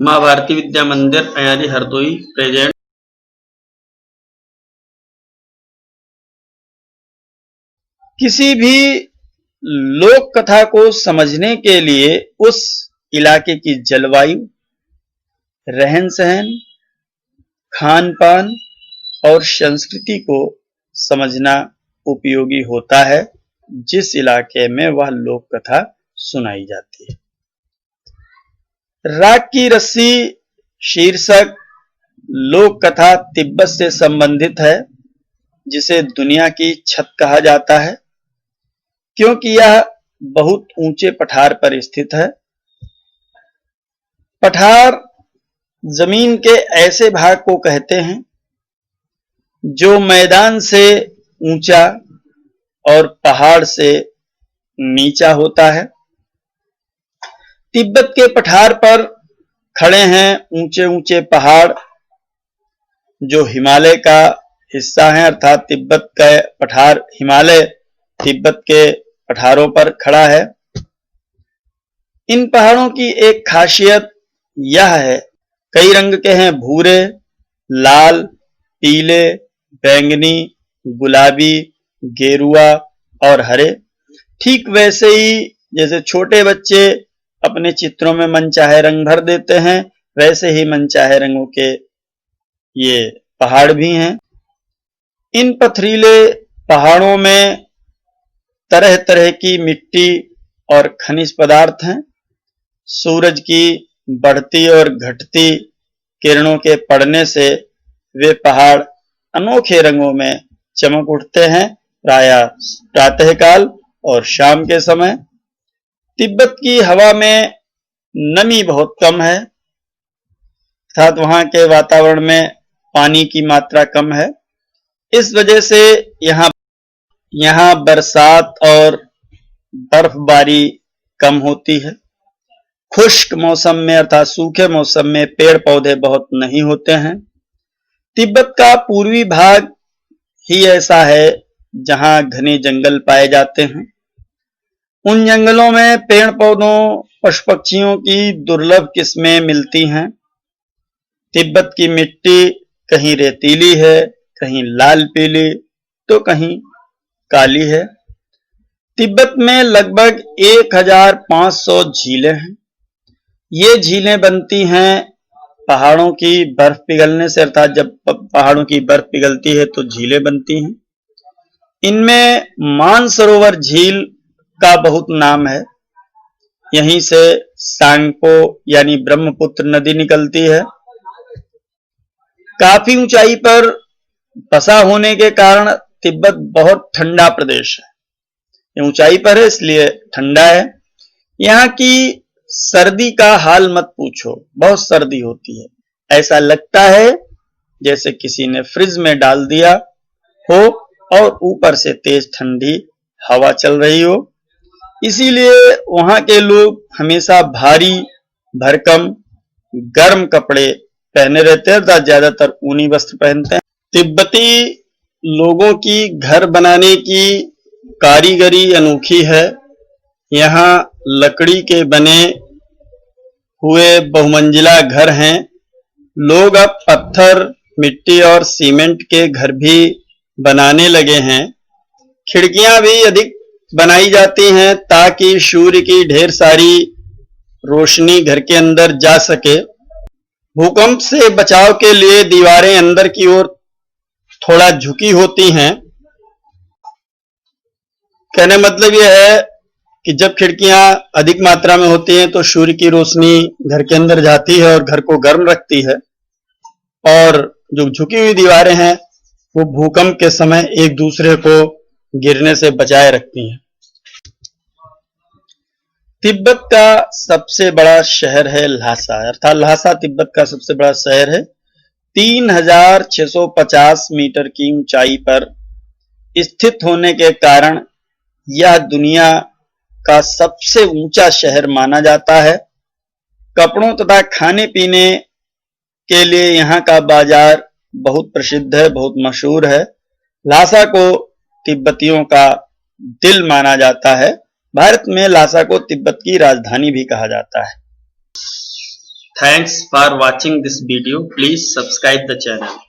माँ भारती विद्या मंदिर अयारी हरदोई प्रेजेंट। किसी भी लोक कथा को समझने के लिए उस इलाके की जलवायु, रहन सहन, खान पान और संस्कृति को समझना उपयोगी होता है, जिस इलाके में वह लोक कथा सुनाई जाती है। राग की रस्सी शीर्षक लोक कथा तिब्बत से संबंधित है, जिसे दुनिया की छत कहा जाता है, क्योंकि यह बहुत ऊंचे पठार पर स्थित है। पठार जमीन के ऐसे भाग को कहते हैं जो मैदान से ऊंचा और पहाड़ से नीचा होता है। तिब्बत के पठार पर खड़े हैं ऊंचे ऊंचे पहाड़ जो हिमालय का हिस्सा है, अर्थात तिब्बत का पठार हिमालय तिब्बत के पठारों पर खड़ा है। इन पहाड़ों की एक खासियत यह है, कई रंग के हैं, भूरे, लाल, पीले, बैंगनी, गुलाबी, गेरुआ और हरे। ठीक वैसे ही जैसे छोटे बच्चे अपने चित्रों में मनचाहे रंग भर देते हैं, वैसे ही मनचाहे रंगों के ये पहाड़ भी हैं। इन पथरीले पहाड़ों में तरह तरह की मिट्टी और खनिज पदार्थ हैं। सूरज की बढ़ती और घटती किरणों के पड़ने से वे पहाड़ अनोखे रंगों में चमक उठते हैं, प्रायः प्रातःकाल और शाम के समय। तिब्बत की हवा में नमी बहुत कम है, अर्थात वहां के वातावरण में पानी की मात्रा कम है। इस वजह से यहाँ बरसात और बर्फबारी कम होती है। खुश्क मौसम में अर्थात सूखे मौसम में पेड़ पौधे बहुत नहीं होते हैं। तिब्बत का पूर्वी भाग ही ऐसा है जहां घने जंगल पाए जाते हैं। उन जंगलों में पेड़ पौधों, पशु पक्षियों की दुर्लभ किस्में मिलती हैं। तिब्बत की मिट्टी कहीं रेतीली है, कहीं लाल पीली तो कहीं काली है। तिब्बत में लगभग 1500 झीलें हैं। ये झीलें बनती हैं पहाड़ों की बर्फ पिघलने से, अर्थात जब पहाड़ों की बर्फ पिघलती है तो झीलें बनती हैं। इनमें मानसरोवर झील का बहुत नाम है। यहीं से सांगपो यानी ब्रह्मपुत्र नदी निकलती है। काफी ऊंचाई पर बसा होने के कारण तिब्बत बहुत ठंडा प्रदेश है। ये ऊंचाई पर है इसलिए ठंडा है। यहाँ की सर्दी का हाल मत पूछो, बहुत सर्दी होती है। ऐसा लगता है जैसे किसी ने फ्रिज में डाल दिया हो और ऊपर से तेज ठंडी हवा चल रही हो। इसीलिए वहां के लोग हमेशा भारी भरकम गर्म कपड़े पहने रहते हैं, अर्थात ज्यादातर ऊनी वस्त्र पहनते हैं। तिब्बती लोगों की घर बनाने की कारीगरी अनोखी है। यहाँ लकड़ी के बने हुए बहुमंजिला घर हैं। लोग अब पत्थर, मिट्टी और सीमेंट के घर भी बनाने लगे हैं। खिड़कियां भी अधिक बनाई जाती हैं ताकि सूर्य की ढेर सारी रोशनी घर के अंदर जा सके। भूकंप से बचाव के लिए दीवारें अंदर की ओर थोड़ा झुकी होती हैं। कहने मतलब यह है कि जब खिड़कियां अधिक मात्रा में होती हैं तो सूर्य की रोशनी घर के अंदर जाती है और घर को गर्म रखती है, और जो झुकी हुई दीवारें हैं वो भूकंप के समय एक दूसरे को गिरने से बचाए रखती हैं। तिब्बत का सबसे बड़ा शहर है ल्हासा, अर्थात ल्हासा तिब्बत का सबसे बड़ा शहर है। 3650 मीटर की ऊंचाई पर स्थित होने के कारण यह दुनिया का सबसे ऊंचा शहर माना जाता है। कपड़ों तथा खाने पीने के लिए यहाँ का बाजार बहुत प्रसिद्ध है, बहुत मशहूर है। ल्हासा को तिब्बतियों का दिल माना जाता है। भारत में ल्हासा को तिब्बत की राजधानी भी कहा जाता है। Thanks for watching this video. Please subscribe the channel.